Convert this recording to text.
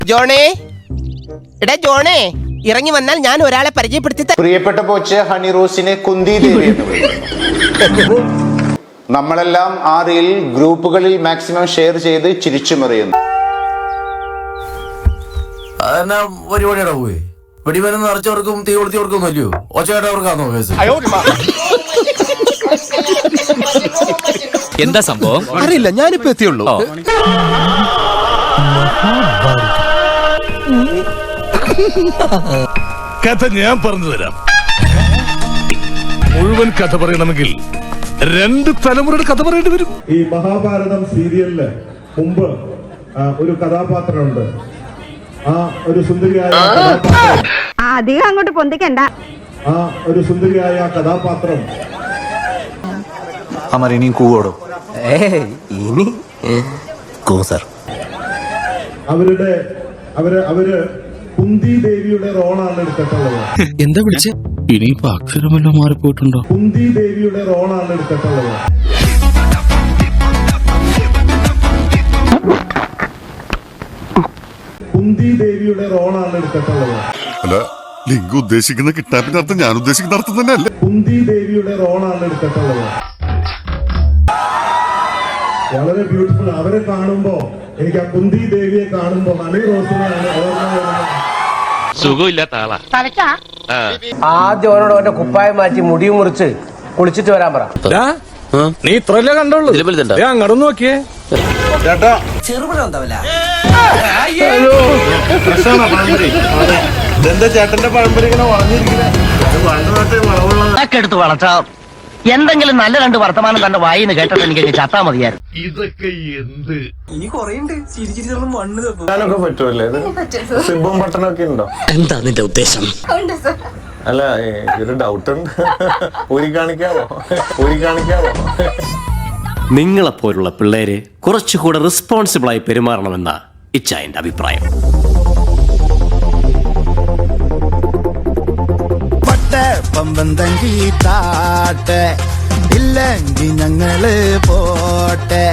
ജോണേ, എടാ ജോണേ, ഇറങ്ങി വന്നാൽ ഞാൻ ഒരാളെ പരിചയപ്പെടുത്തി. പ്രിയപ്പെട്ട പോച്ച് ഹണി റോസിനെ കുന്തി ദേവി എന്ന് വിളിക്കുന്നു. നമ്മളെല്ലാം ആ റീൽ ഗ്രൂപ്പുകളിൽ മാക്സിമം ഷെയർ ചെയ്ത് ചിരിച്ചുമറിയുന്നു. പരിപാടിയുടെ പോയി വെടിമരുന്ന് നിറച്ചവർക്കും തീ കൊളുത്തിയവർക്കും അല്ലയോ ഒച്ചയായിട്ടവർക്കാന്നോ കേസ്? എന്താ സംഭവം അറിയില്ല, ഞാനിപ്പോ എത്തിയുള്ളൂ. കഥ ഞാൻ പറഞ്ഞു തരാം. മുഴുവൻ കഥ പറയണമെങ്കിൽ 2 തലമുറയുടെ കഥ പറയേണ്ടി വരും. ഈ മഹാഭാരതം സീരിയലില് മുമ്പ് ഒരു കഥാപാത്രമുണ്ട്. ആ ഒരു സുന്ദരിയായ അധികം അങ്ങോട്ട് പൊന്തിക്കണ്ട. ആ ഒരു സുന്ദരിയായ കഥാപാത്രം আমার ইনি কুয়োড়ো ഇനി കോസർ അവര് കുന്തി ദേവിയുടെ റോളാണ് എടുത്തിട്ടുള്ളത്. എന്താ വിളിച്ചേ? ഇനിയിപ്പോ അക്ഷരമല്ലോ മാറിപ്പോയിട്ടുണ്ടോ? കുന്തി ദേവിയുടെ റോളാണ് എടുത്തിട്ടുള്ളത്. കുന്തി ദേവിയുടെ റോളാണ് എടുത്തിട്ടുള്ളത്. അല്ല, ലിംഗ് ഉദ്ദേശിക്കുന്ന കിട്ടാപ്പിന്റെ അർത്ഥം ഞാൻ ഉദ്ദേശിക്കുന്ന അർത്ഥം തന്നെ അല്ല. കുന്തി ദേവിയുടെ റോളാണ് എടുത്തിട്ടുള്ളത്. വളരെ ബ്യൂട്ടിഫുൾ. അവരെ കാണുമ്പോ എനിക്ക് ആ കുന്തി ദേവിയെ കാണുമ്പോ ഹണി റോസിനെയാണ് ഓർമ്മ വരുന്നത്. സുഖമില്ലാത്ത ആളാ. ആദ്യം അവനോട് അവന്റെ കുപ്പായം മാറ്റി മുടി മുറിച്ച് കുളിച്ചിട്ട് വരാൻ പറ. നീ ഇത്രല്ലേ കണ്ടുള്ളൂ? അങ്ങോട്ട് നോക്കിയേ ചെറുപഴം ഉണ്ടാവില്ല. ഇതെന്താ ചേട്ടന്റെ പഴംപൊരി ഇങ്ങനെ വളഞ്ഞിരിക്കുന്നത്? വളർത്താം. എന്തെങ്കിലും നല്ല 2 വർത്തമാനം തന്റെ വായിന്ന് കേട്ടത് എനിക്ക് ചത്താ മതിയായിരുന്നു. ഇതൊക്കെ എന്ത് ഞാനൊക്കെ പറ്റുമല്ലേ? സിബും ബട്ടനൊക്കെ ഉണ്ടോ? എന്താ നിന്റെ ഉദ്ദേശം? അല്ല, ഒരു ഡൗട്ട് ഉണ്ട്. ഊരി കാണിക്കാവോ? നിങ്ങളെപ്പോലുള്ള പിള്ളേര് കുറച്ചുകൂടെ റെസ്പോൺസിബിളായി പെരുമാറണമെന്ന ഇച്ചായന്റെ അഭിപ്രായം. പമ്പന്തങ്കി താട്ടെ ഇല്ലെങ്കിൽ ഞങ്ങള് പോട്ടെ.